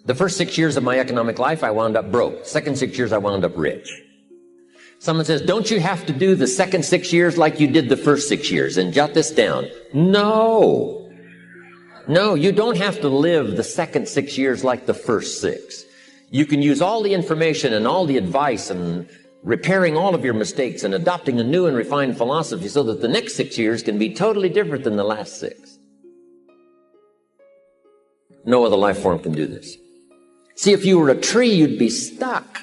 The first 6 years of my economic life, I wound up broke. Second 6 years, I wound up rich. Someone says, don't you have to do the second 6 years like you did the first 6 years? And jot this down. No. No, you don't have to live the second 6 years like the first 6. You can use all the information and all the advice and repairing all of your mistakes and adopting a new and refined philosophy so that the next 6 years can be totally different than the last 6. No other life form can do this. See, if you were a tree, you'd be stuck.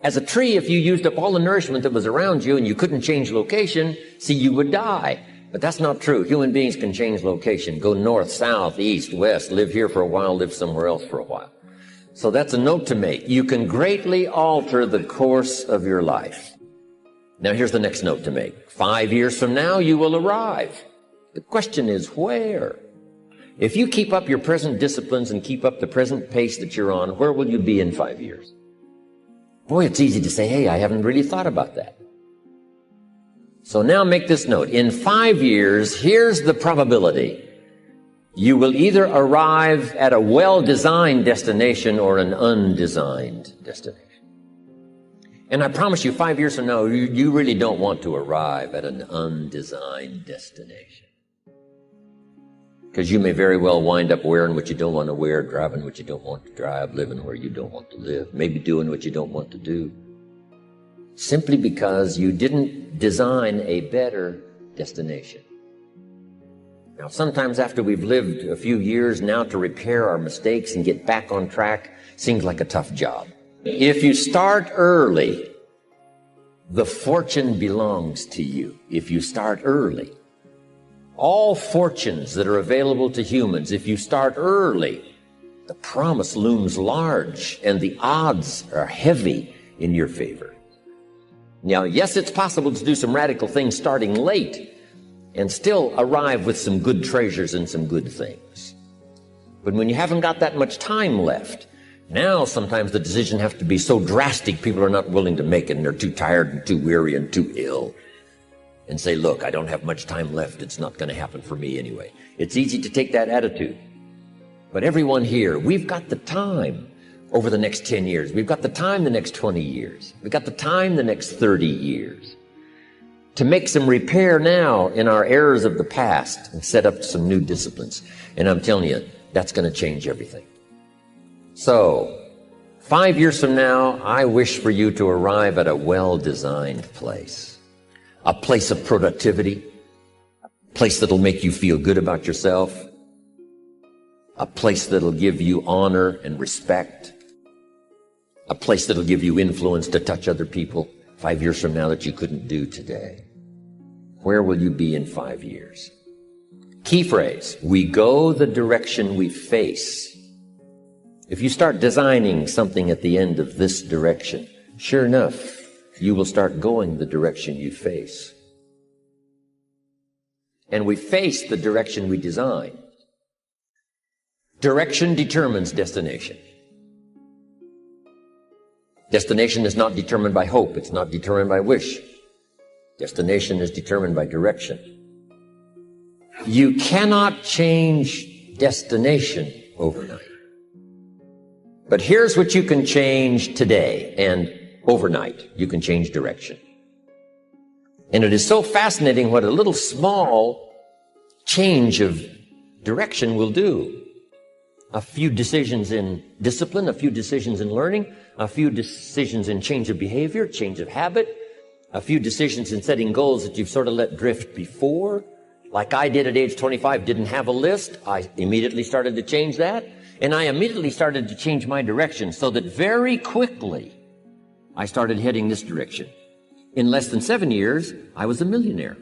As a tree, if you used up all the nourishment that was around you and you couldn't change location, see, you would die. But that's not true. Human beings can change location, go north, south, east, west, live here for a while, live somewhere else for a while. So that's a note to make. You can greatly alter the course of your life. Now here's the next note to make. 5 years from now, you will arrive. The question is where? If you keep up your present disciplines and keep up the present pace that you're on, where will you be in 5 years? Boy, it's easy to say, hey, I haven't really thought about that. So now make this note. In 5 years, here's the probability. You will either arrive at a well-designed destination or an undesigned destination. And I promise you, 5 years from now, you really don't want to arrive at an undesigned destination. Because you may very well wind up wearing what you don't want to wear, driving what you don't want to drive, living where you don't want to live, maybe doing what you don't want to do. Simply because you didn't design a better destination. Now, sometimes after we've lived a few years now to repair our mistakes and get back on track seems like a tough job. If you start early, the fortune belongs to you. If you start early. All fortunes that are available to humans, if you start early, the promise looms large and the odds are heavy in your favor. Now, yes, it's possible to do some radical things starting late and still arrive with some good treasures and some good things. But when you haven't got that much time left, now sometimes the decision has to be so drastic people are not willing to make it and they're too tired and too weary and too ill. And say, look, I don't have much time left. It's not going to happen for me anyway. It's easy to take that attitude. But everyone here, we've got the time over the next 10 years. We've got the time the next 20 years. We've got the time the next 30 years to make some repair now in our errors of the past and set up some new disciplines. And I'm telling you, that's going to change everything. So, 5 years from now, I wish for you to arrive at a well-designed place. A place of productivity, a place that'll make you feel good about yourself, a place that'll give you honor and respect, a place that'll give you influence to touch other people 5 years from now that you couldn't do today. Where will you be in 5 years? Key phrase, we go the direction we face. If you start designing something at the end of this direction, sure enough, you will start going the direction you face. And we face the direction we design. Direction determines destination. Destination is not determined by hope. It's not determined by wish. Destination is determined by direction. You cannot change destination overnight. But here's what you can change today, and overnight, you can change direction. And it is so fascinating what a little small change of direction will do. A few decisions in discipline, a few decisions in learning, a few decisions in change of behavior, change of habit, a few decisions in setting goals that you've sort of let drift before. Like I did at age 25, didn't have a list. I immediately started to change that. And I immediately started to change my direction so that very quickly I started heading this direction. In less than 7 years, I was a millionaire.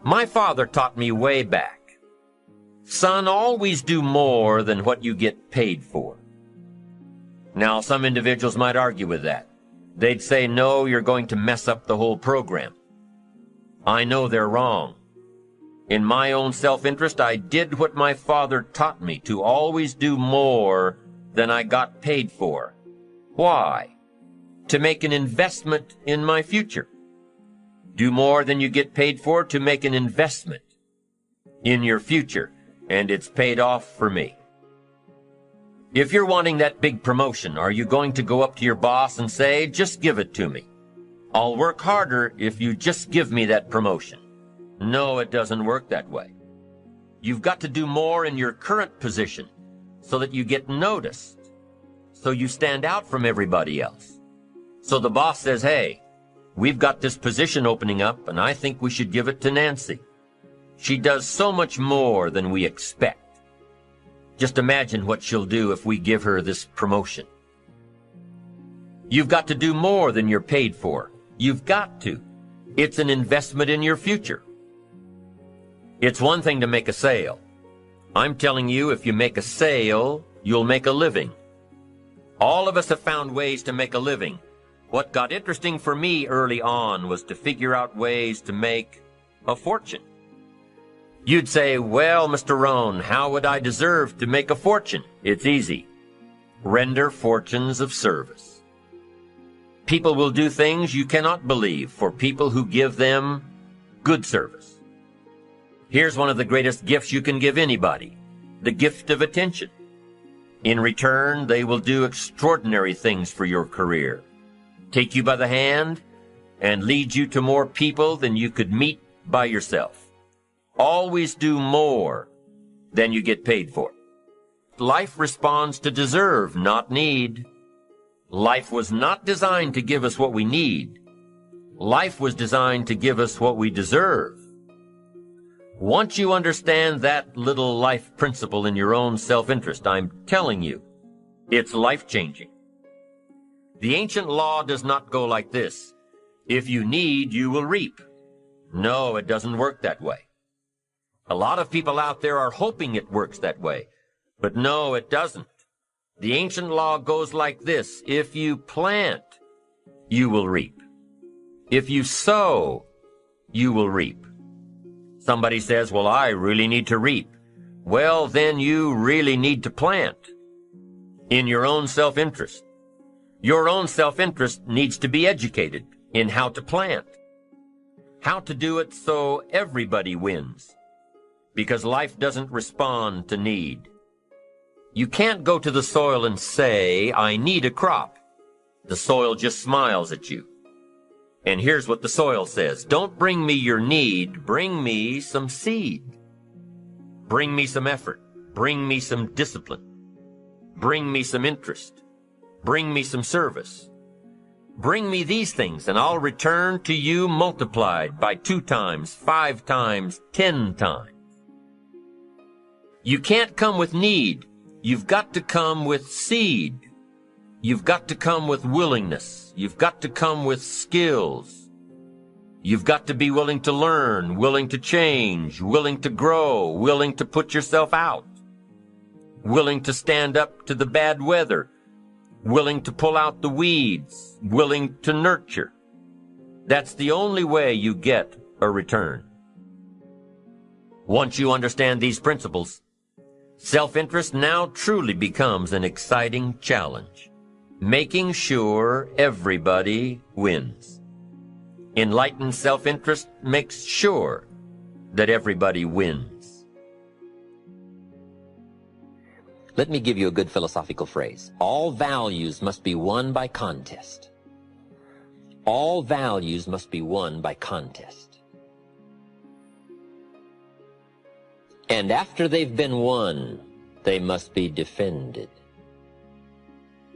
My father taught me way back, son, always do more than what you get paid for. Now, some individuals might argue with that. They'd say, no, you're going to mess up the whole program. I know they're wrong. In my own self-interest, I did what my father taught me, to always do more than I got paid for. Why? To make an investment in my future. Do more than you get paid for to make an investment in your future. and it's paid off for me. If you're wanting that big promotion, are you going to go up to your boss and say, just give it to me? I'll work harder if you just give me that promotion. No, it doesn't work that way. You've got to do more in your current position so that you get noticed, so you stand out from everybody else. So the boss says, hey, we've got this position opening up, and I think we should give it to Nancy. She does so much more than we expect. Just imagine what she'll do if we give her this promotion. You've got to do more than you're paid for. You've got to. It's an investment in your future. It's one thing to make a sale. I'm telling you, if you make a sale, you'll make a living. All of us have found ways to make a living. What got interesting for me early on was to figure out ways to make a fortune. You'd say, well, Mr. Rohn, how would I deserve to make a fortune? It's easy. Render fortunes of service. People will do things you cannot believe for people who give them good service. Here's one of the greatest gifts you can give anybody, the gift of attention. In return, they will do extraordinary things for your career, take you by the hand, and lead you to more people than you could meet by yourself. Always do more than you get paid for. Life responds to deserve, not need. Life was not designed to give us what we need. Life was designed to give us what we deserve. Once you understand that little life principle in your own self-interest, I'm telling you, it's life-changing. The ancient law does not go like this. If you need, you will reap. No, it doesn't work that way. A lot of people out there are hoping it works that way, but no, it doesn't. The ancient law goes like this. If you plant, you will reap. If you sow, you will reap. Somebody says, well, I really need to reap. Well, then you really need to plant in your own self-interest. Your own self-interest needs to be educated in how to plant, how to do it so everybody wins. Because life doesn't respond to need. You can't go to the soil and say, I need a crop. The soil just smiles at you. And here's what the soil says. Don't bring me your need, bring me some seed. Bring me some effort. Bring me some discipline. Bring me some interest. Bring me some service. Bring me these things, and I'll return to you multiplied by 2 times, 5 times, 10 times. You can't come with need. You've got to come with seed. You've got to come with willingness. You've got to come with skills. You've got to be willing to learn, willing to change, willing to grow, willing to put yourself out, willing to stand up to the bad weather, willing to pull out the weeds, willing to nurture. That's the only way you get a return. Once you understand these principles, self-interest now truly becomes an exciting challenge, making sure everybody wins. Enlightened self-interest makes sure that everybody wins. Let me give you a good philosophical phrase. All values must be won by contest. All values must be won by contest. And after they've been won, they must be defended.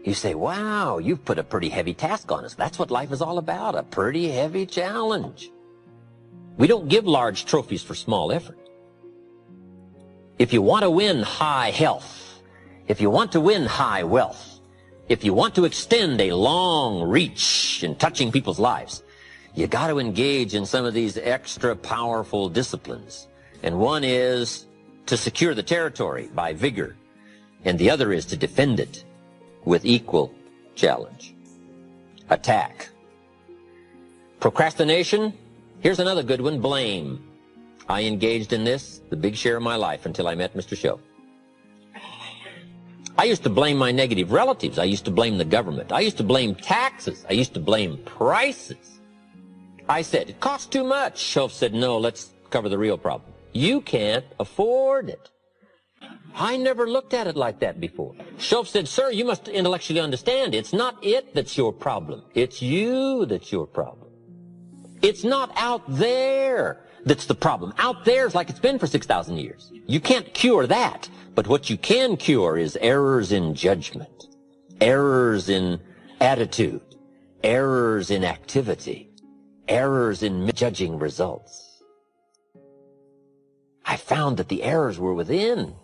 You say, wow, you've put a pretty heavy task on us. That's what life is all about, a pretty heavy challenge. We don't give large trophies for small effort. If you want to win high health, if you want to win high wealth, if you want to extend a long reach in touching people's lives, you got to engage in some of these extra powerful disciplines. And one is to secure the territory by vigor, and the other is to defend it with equal challenge. Attack. Procrastination. Here's another good one, blame. I engaged in this the big share of my life until I met Mr. Show. I used to blame my negative relatives. I used to blame the government. I used to blame taxes. I used to blame prices. I said, it costs too much. Show said, no, let's cover the real problem. You can't afford it. I never looked at it like that before. Shoaff said, sir, you must intellectually understand it's not it that's your problem. It's you that's your problem. It's not out there that's the problem. Out there is like it's been for 6,000 years. You can't cure that. But what you can cure is errors in judgment, errors in attitude, errors in activity, errors in judging results. I found that the errors were within.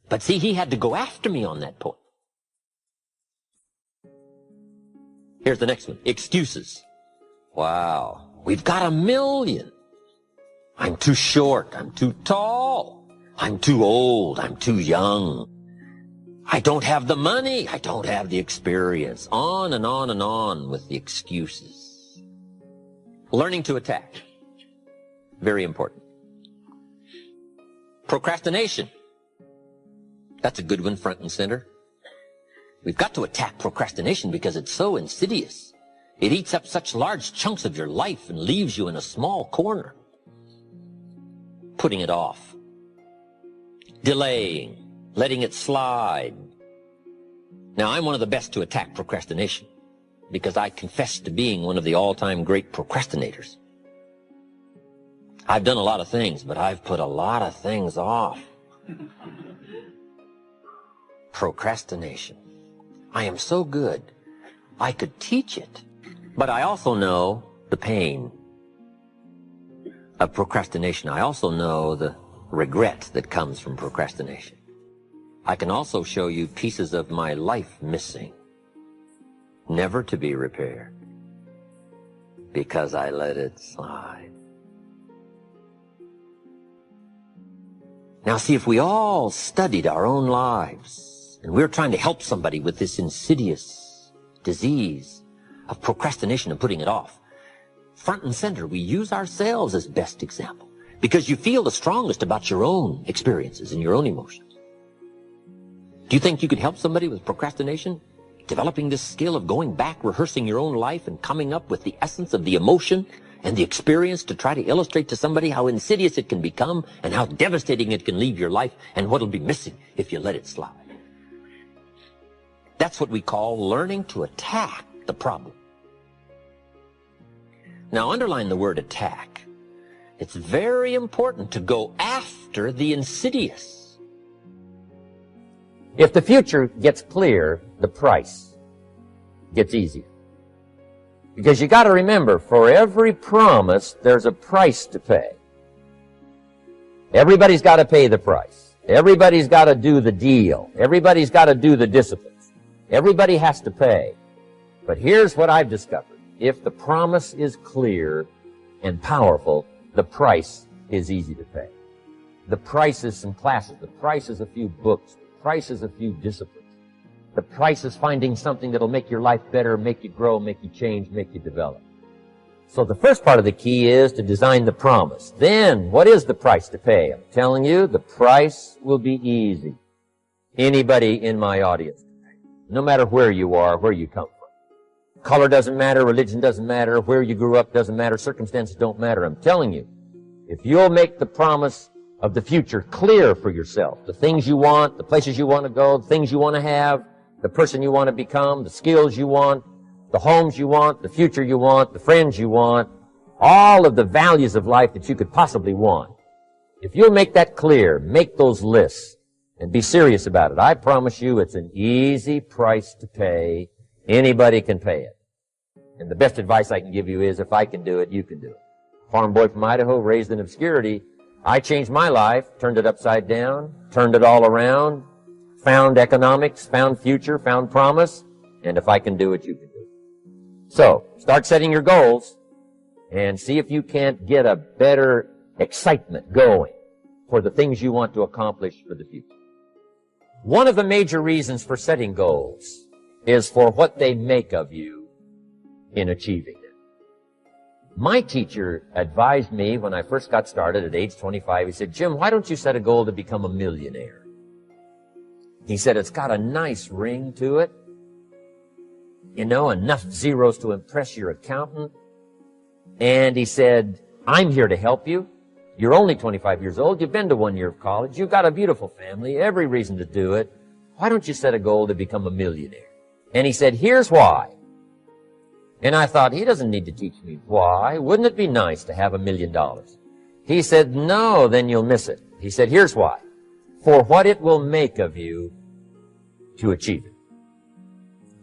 But see, he had to go after me on that point. Here's the next one. Excuses. Wow. We've got 1,000,000. I'm too short. I'm too tall. I'm too old. I'm too young. I don't have the money. I don't have the experience. On and on and on with the excuses. Learning to attack. Very important. Procrastination. That's a good one, front and center. We've got to attack procrastination because it's so insidious. It eats up such large chunks of your life and leaves you in a small corner. Putting it off. Delaying. Letting it slide. Now, I'm one of the best to attack procrastination because I confess to being one of the all-time great procrastinators. I've done a lot of things, but I've put a lot of things off. Procrastination. I am so good, I could teach it. But I also know the pain of procrastination. I also know the regret that comes from procrastination. I can also show you pieces of my life missing, never to be repaired, because I let it slide. Now see, if we all studied our own lives, and we're trying to help somebody with this insidious disease of procrastination and putting it off, front and center, we use ourselves as best example because you feel the strongest about your own experiences and your own emotions. Do you think you could help somebody with procrastination? Developing this skill of going back, rehearsing your own life and coming up with the essence of the emotion and the experience to try to illustrate to somebody how insidious it can become and how devastating it can leave your life and what'll be missing if you let it slide. That's what we call learning to attack the problem. Now, underline the word attack. It's very important to go after the insidious. If the future gets clear, the price gets easier. Because you got to remember, for every promise, there's a price to pay. Everybody's got to pay the price. Everybody's got to do the deal. Everybody's got to do the disciplines. Everybody has to pay. But here's what I've discovered. If the promise is clear and powerful, the price is easy to pay. The price is some classes. The price is a few books. The price is a few disciplines. The price is finding something that'll make your life better, make you grow, make you change, make you develop. So the first part of the key is to design the promise. Then, what is the price to pay? I'm telling you, the price will be easy. Anybody in my audience, no matter where you are, where you come from. Color doesn't matter, religion doesn't matter, where you grew up doesn't matter, circumstances don't matter. I'm telling you, if you'll make the promise of the future clear for yourself, the things you want, the places you want to go, the things you want to have, the person you want to become, the skills you want, the homes you want, the future you want, the friends you want, all of the values of life that you could possibly want. If you'll make that clear, make those lists, and be serious about it, I promise you it's an easy price to pay. Anybody can pay it. And the best advice I can give you is, if I can do it, you can do it. Farm boy from Idaho, raised in obscurity, I changed my life, turned it upside down, turned it all around, found economics, found future, found promise, and if I can do it, you can do it. So, start setting your goals and see if you can't get a better excitement going for the things you want to accomplish for the future. One of the major reasons for setting goals is for what they make of you in achieving them. My teacher advised me when I first got started at age 25, he said, Jim, why don't you set a goal to become a millionaire? He said, it's got a nice ring to it. You know, enough zeros to impress your accountant. And he said, I'm here to help you. You're only 25 years old. You've been to 1 year of college. You've got a beautiful family, every reason to do it. Why don't you set a goal to become a millionaire? And he said, here's why. And I thought, he doesn't need to teach me why. Wouldn't it be nice to have $1 million? He said, no, then you'll miss it. He said, here's why. For what it will make of you to achieve it.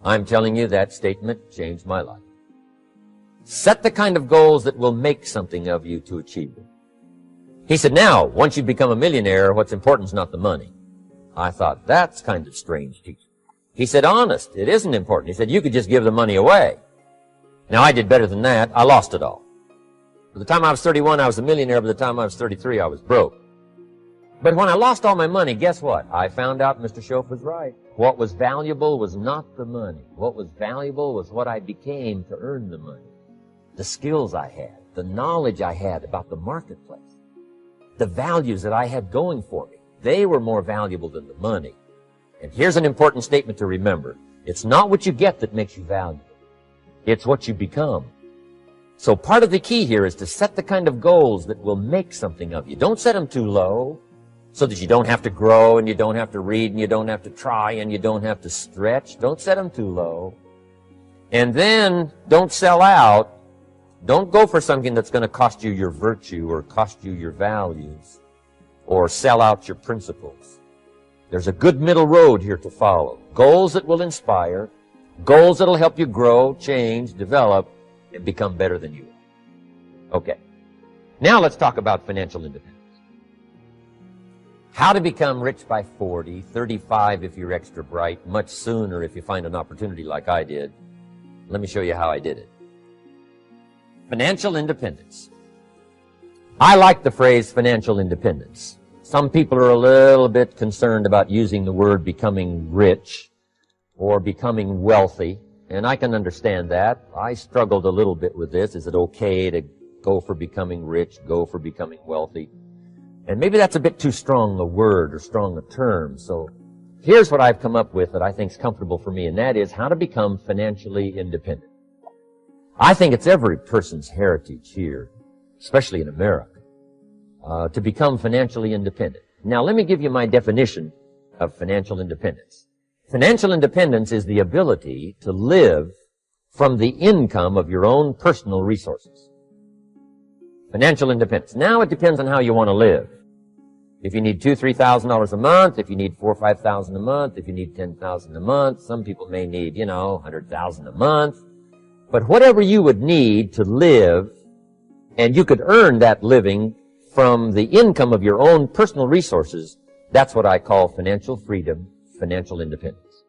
I'm telling you, that statement changed my life. Set the kind of goals that will make something of you to achieve it. He said, now, once you become a millionaire, what's important is not the money. I thought, that's kind of strange teaching. He said, honest, it isn't important. He said, you could just give the money away. Now, I did better than that. I lost it all. By the time I was 31, I was a millionaire. By the time I was 33, I was broke. But when I lost all my money, guess what? I found out Mr. Schoaf was right. What was valuable was not the money. What was valuable was what I became to earn the money. The skills I had, the knowledge I had about the marketplace, the values that I had going for me. They were more valuable than the money. And here's an important statement to remember. It's not what you get that makes you valuable. It's what you become. So part of the key here is to set the kind of goals that will make something of you. Don't set them too low so that you don't have to grow and you don't have to read and you don't have to try and you don't have to stretch. Don't set them too low. And then don't sell out. Don't go for something that's going to cost you your virtue or cost you your values or sell out your principles. There's a good middle road here to follow. Goals that will inspire, goals that will help you grow, change, develop, and become better than you are. Okay. Now let's talk about financial independence. How to become rich by 40, 35 if you're extra bright, much sooner if you find an opportunity like I did. Let me show you how I did it. Financial independence. I like the phrase financial independence. Some people are a little bit concerned about using the word becoming rich or becoming wealthy, and I can understand that. I struggled a little bit with this. Is it okay to go for becoming rich, go for becoming wealthy? And maybe that's a bit too strong a word or strong a term. So here's what I've come up with that I think is comfortable for me, and that is how to become financially independent. I think it's every person's heritage here, especially in America, to become financially independent. Now, let me give you my definition of financial independence. Financial independence is the ability to live from the income of your own personal resources. Financial independence. Now it depends on how you want to live. If you need $2,000, $3,000 a month, if you need $4,000 or $5,000 a month, if you need $10,000 a month, some people may need, $100,000 a month. But whatever you would need to live, and you could earn that living from the income of your own personal resources, that's what I call financial freedom, financial independence.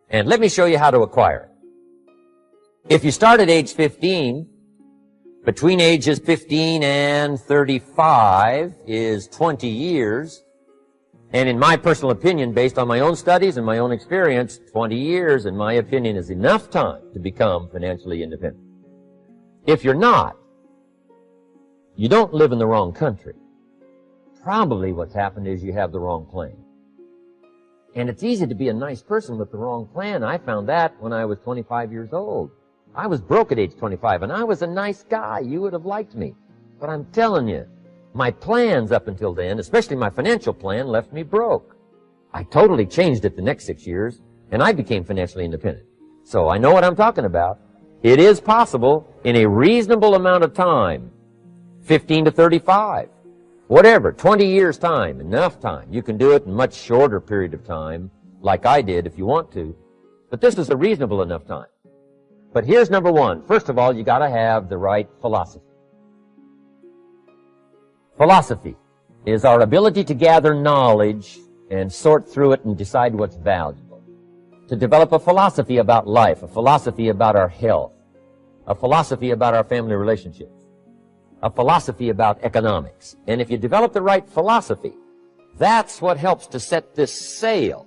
And let me show you how to acquire it. If you start at age 15, between ages 15 and 35 is 20 years. And in my personal opinion, based on my own studies and my own experience, 20 years, in my opinion, is enough time to become financially independent. If you're not, you don't live in the wrong country. Probably what's happened is you have the wrong plan. And it's easy to be a nice person with the wrong plan. I found that when I was 25 years old. I was broke at age 25, and I was a nice guy. You would have liked me. But I'm telling you, my plans up until then, especially my financial plan, left me broke. I totally changed it the next 6 years, and I became financially independent. So I know what I'm talking about. It is possible in a reasonable amount of time, 15 to 35, whatever, 20 years time, enough time. You can do it in a much shorter period of time, like I did if you want to. But this is a reasonable enough time. But here's number one. First of all, you got to have the right philosophy. Philosophy is our ability to gather knowledge and sort through it and decide what's valuable. To develop a philosophy about life, a philosophy about our health, a philosophy about our family relationships, a philosophy about economics. And if you develop the right philosophy, that's what helps to set this sail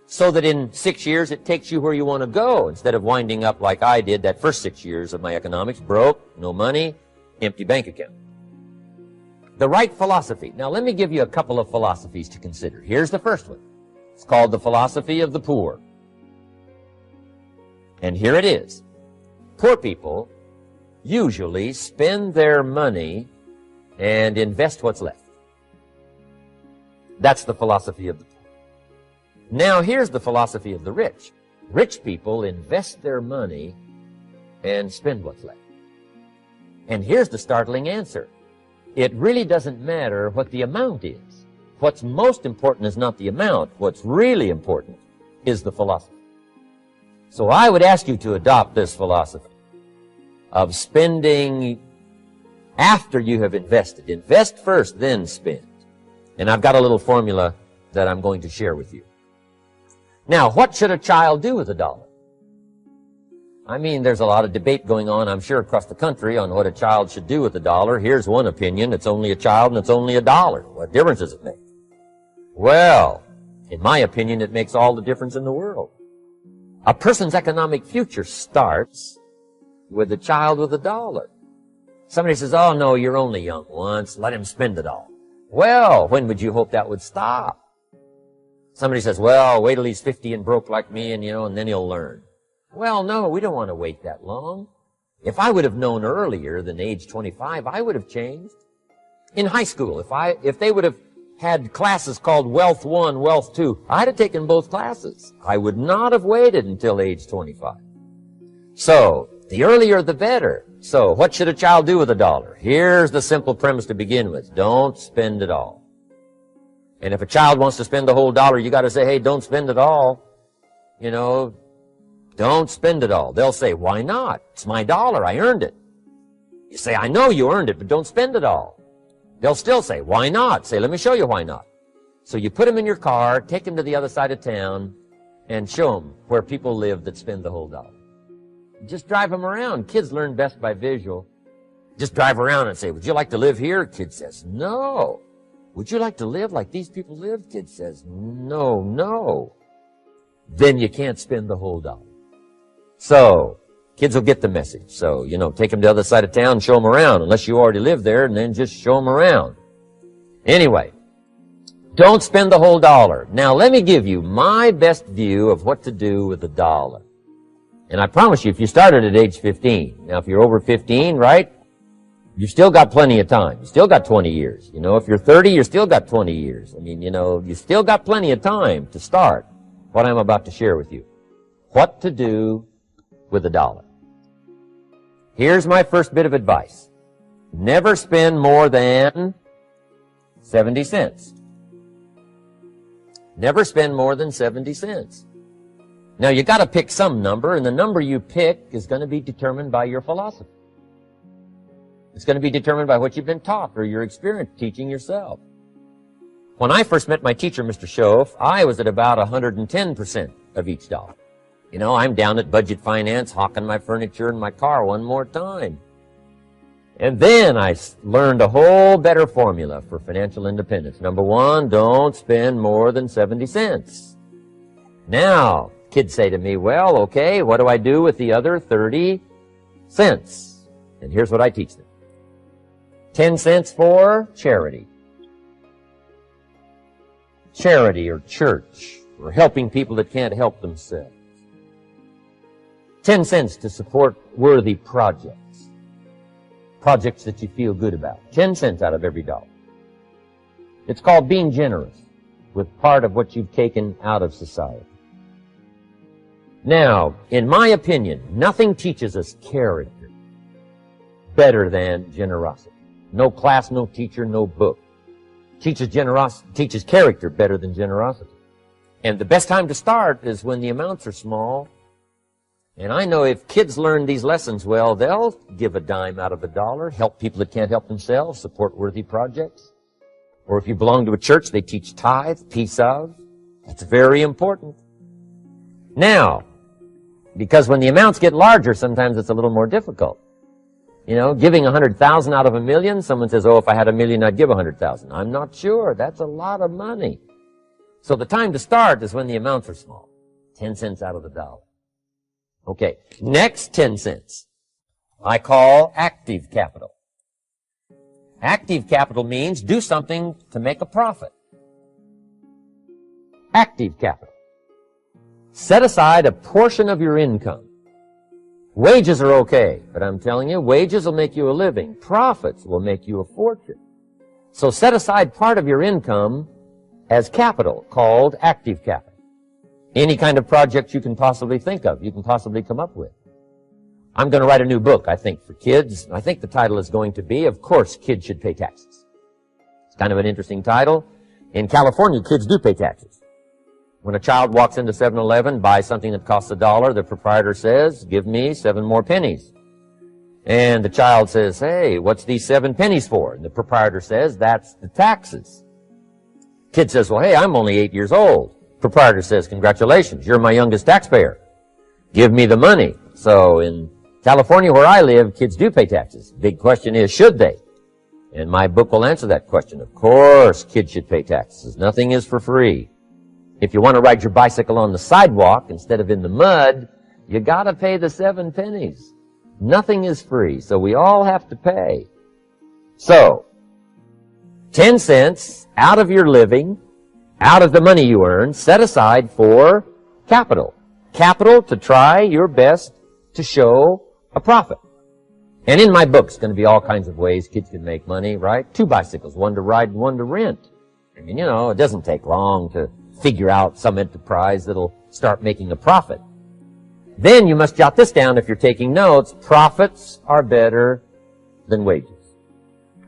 so that in 6 years it takes you where you want to go instead of winding up like I did that first 6 years of my economics, broke, no money, empty bank account. The right philosophy. Now let me give you a couple of philosophies to consider. Here's the first one. It's called the philosophy of the poor. And here it is. Poor people usually spend their money and invest what's left. That's the philosophy of the poor. Now here's the philosophy of the rich. Rich people invest their money and spend what's left. And here's the startling answer. It really doesn't matter what the amount is. What's most important is not the amount. What's really important is the philosophy. So I would ask you to adopt this philosophy of spending after you have invested. Invest first, then spend. And I've got a little formula that I'm going to share with you. Now, what should a child do with $1? I mean, there's a lot of debate going on, I'm sure, across the country on what a child should do with $1. Here's one opinion. It's only a child and it's only $1. What difference does it make? Well, in my opinion, it makes all the difference in the world. A person's economic future starts with a child with $1. Somebody says, oh, no, you're only young once. Let him spend it all. Well, when would you hope that would stop? Somebody says, well, wait till he's 50 and broke like me and then he'll learn. Well, no, we don't want to wait that long. If I would have known earlier than age 25, I would have changed. In high school, if they would have had classes called Wealth 1, Wealth 2, I'd have taken both classes. I would not have waited until age 25. So, the earlier the better. So, what should a child do with $1? Here's the simple premise to begin with. Don't spend it all. And if a child wants to spend the whole $1, you got to say, hey, don't spend it all. Don't spend it all. They'll say, why not? It's my $1. I earned it. You say, I know you earned it, but don't spend it all. They'll still say, why not? Say, let me show you why not. So you put them in your car, take them to the other side of town, and show them where people live that spend the whole $1. Just drive them around. Kids learn best by visual. Just drive around and say, would you like to live here? Kid says, no. Would you like to live like these people live? Kid says, no. Then you can't spend the whole $1. So, kids will get the message. So, take them to the other side of town, show them around, unless you already live there, and then just show them around. Anyway, don't spend the whole $1. Now, let me give you my best view of what to do with $1. And I promise you, if you started at age 15, now if you're over 15, right, you've still got plenty of time. You still got 20 years. If you're 30, you still got 20 years. I mean, you still got plenty of time to start what I'm about to share with you. What to do with $1. Here's my first bit of advice. Never spend more than 70 cents. Never spend more than 70 cents. Now, you got to pick some number, and the number you pick is going to be determined by your philosophy. It's going to be determined by what you've been taught or your experience teaching yourself. When I first met my teacher, Mr. Schoaf, I was at about 110% of each dollar. I'm down at Budget Finance, hawking my furniture and my car one more time. And then I learned a whole better formula for financial independence. Number one, don't spend more than 70 cents. Now, kids say to me, well, okay, what do I do with the other 30 cents? And here's what I teach them. 10 cents for charity. Charity or church, or helping people that can't help themselves. 10 cents to support worthy projects. Projects that you feel good about. 10 cents out of every dollar. It's called being generous with part of what you've taken out of society. Now, in my opinion, nothing teaches us character better than generosity. No class, no teacher, no book teaches character better than generosity. And the best time to start is when the amounts are small. And I know if kids learn these lessons well, they'll give a dime out of $1, help people that can't help themselves, support worthy projects. Or if you belong to a church, they teach tithe, piece of. That's very important. Now, because when the amounts get larger, sometimes it's a little more difficult. Giving 100,000 out of $1 million, someone says, oh, if I had $1 million, I'd give 100,000. I'm not sure. That's a lot of money. So the time to start is when the amounts are small. 10 cents out of $1. Okay, next 10 cents I call active capital. Active capital means do something to make a profit. Active capital. Set aside a portion of your income Wages are okay, but I'm telling you, wages will make you a living. Profits will make you a fortune. So set aside part of your income as capital, called active capital. Any kind of project you can possibly think of, you can possibly come up with. I'm going to write a new book, I think, for kids. I think the title is going to be, Of Course Kids Should Pay Taxes. It's kind of an interesting title. In California, kids do pay taxes. When a child walks into 7-Eleven, buys something that costs $1, the proprietor says, give me 7 more pennies. And the child says, hey, what's these 7 pennies for? And the proprietor says, that's the taxes. Kid says, well, hey, I'm only 8 years old. Proprietor says, congratulations, you're my youngest taxpayer. Give me the money. So in California, where I live, kids do pay taxes. Big question is, should they? And my book will answer that question. Of course, kids should pay taxes. Nothing is for free. If you want to ride your bicycle on the sidewalk instead of in the mud, you gotta pay the 7 pennies. Nothing is free, so we all have to pay. So, 10 cents out of your living, out of the money you earn, set aside for capital. Capital to try your best to show a profit. And in my book, it's going to be all kinds of ways kids can make money, right? 2 bicycles, one to ride and one to rent. I mean, you know, it doesn't take long to figure out some enterprise that'll start making a profit. Then you must jot this down if you're taking notes. Profits are better than wages.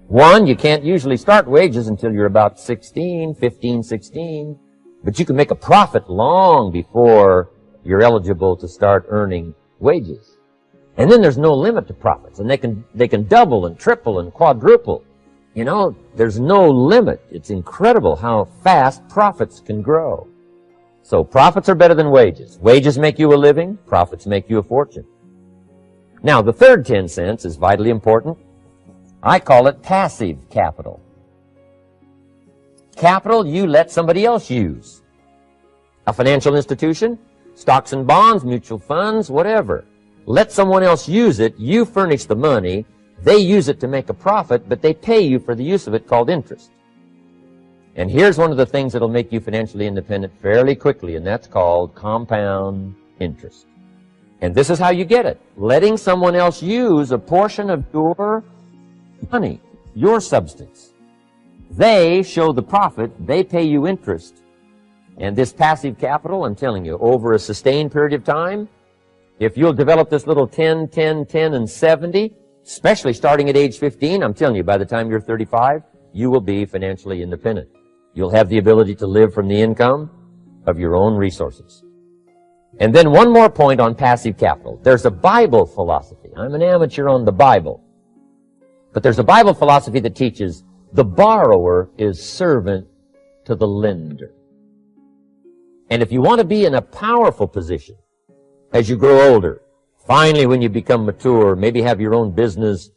1, you can't usually start wages until you're about 16, 15, 16. But you can make a profit long before you're eligible to start earning wages. And then there's no limit to profits, and they can double and triple and quadruple. You know, there's no limit. It's incredible how fast profits can grow. So profits are better than wages. Wages make you a living, profits make you a fortune. Now, the third 10 cents is vitally important. I call it passive capital. Capital you let somebody else use. A financial institution, stocks and bonds, mutual funds, whatever. Let someone else use it, you furnish the money, they use it to make a profit, but they pay you for the use of it, called interest. And here's one of the things that'll make you financially independent fairly quickly, and that's called compound interest. And this is how you get it. Letting someone else use a portion of your money, your substance. They show the profit, they pay you interest. And this passive capital, I'm telling you, over a sustained period of time, if you'll develop this little 10, 10, 10, and 70, especially starting at age 15, I'm telling you, by the time you're 35, you will be financially independent. You'll have the ability to live from the income of your own resources. And then one more point on passive capital. There's a Bible philosophy. I'm an amateur on the Bible. But there's a Bible philosophy that teaches the borrower is servant to the lender. And if you want to be in a powerful position as you grow older, finally when you become mature, maybe have your own business,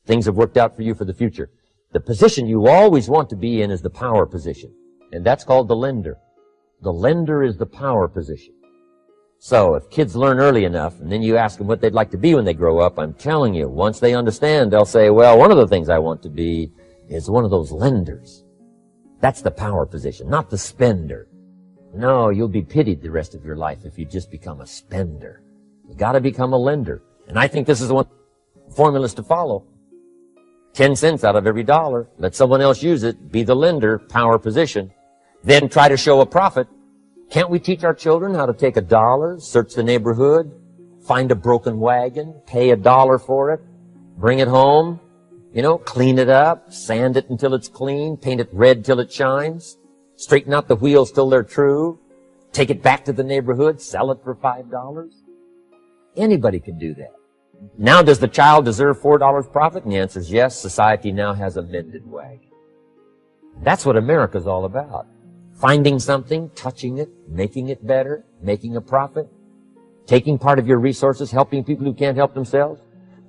things have worked out for you for the future, the position you always want to be in is the power position. And that's called the lender. The lender is the power position. So if kids learn early enough, and then you ask them what they'd like to be when they grow up, I'm telling you, once they understand, they'll say, well, one of the things I want to be is one of those lenders. That's the power position, not the spender. No, you'll be pitied the rest of your life if you just become a spender. You gotta become a lender. And I think this is one formulas to follow. 10 cents out of every dollar. Let someone else use it. Be the lender, power position. Then try to show a profit. Can't we teach our children how to take $1, search the neighborhood, find a broken wagon, pay $1 for it, bring it home, clean it up, sand it until it's clean, paint it red till it shines, straighten out the wheels till they're true, take it back to the neighborhood, sell it for $5? Anybody can do that. Now, does the child deserve $4 profit? And the answer is yes. Society now has a mended wagon. That's what America's all about. Finding something, touching it, making it better, making a profit, taking part of your resources, helping people who can't help themselves.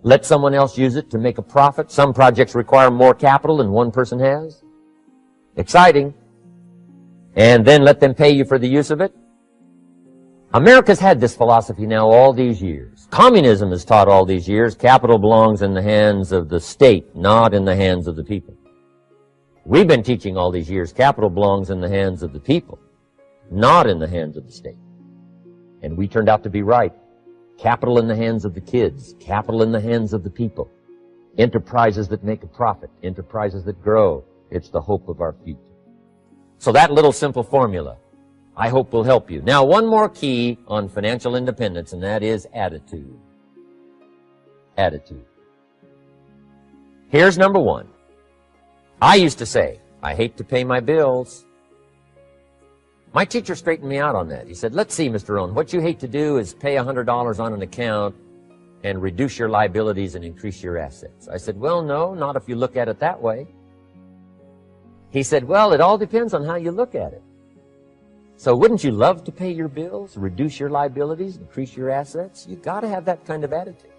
Let someone else use it to make a profit. Some projects require more capital than one person has. Exciting. And then let them pay you for the use of it. America's had this philosophy now all these years. Communism has taught all these years capital belongs in the hands of the state, not in the hands of the people. We've been teaching all these years capital belongs in the hands of the people, not in the hands of the state. And we turned out to be right. Capital in the hands of the kids, capital in the hands of the people. Enterprises that make a profit, enterprises that grow. It's the hope of our future. So that little simple formula, I hope, will help you. Now, one more key on financial independence, and that is attitude. Attitude. Here's number one. I used to say, I hate to pay my bills. My teacher straightened me out on that. He said, let's see, Mr. Rohn, what you hate to do is pay $100 on an account and reduce your liabilities and increase your assets. I said, well, no, not if you look at it that way. He said, well, it all depends on how you look at it. So wouldn't you love to pay your bills, reduce your liabilities, increase your assets? You've got to have that kind of attitude.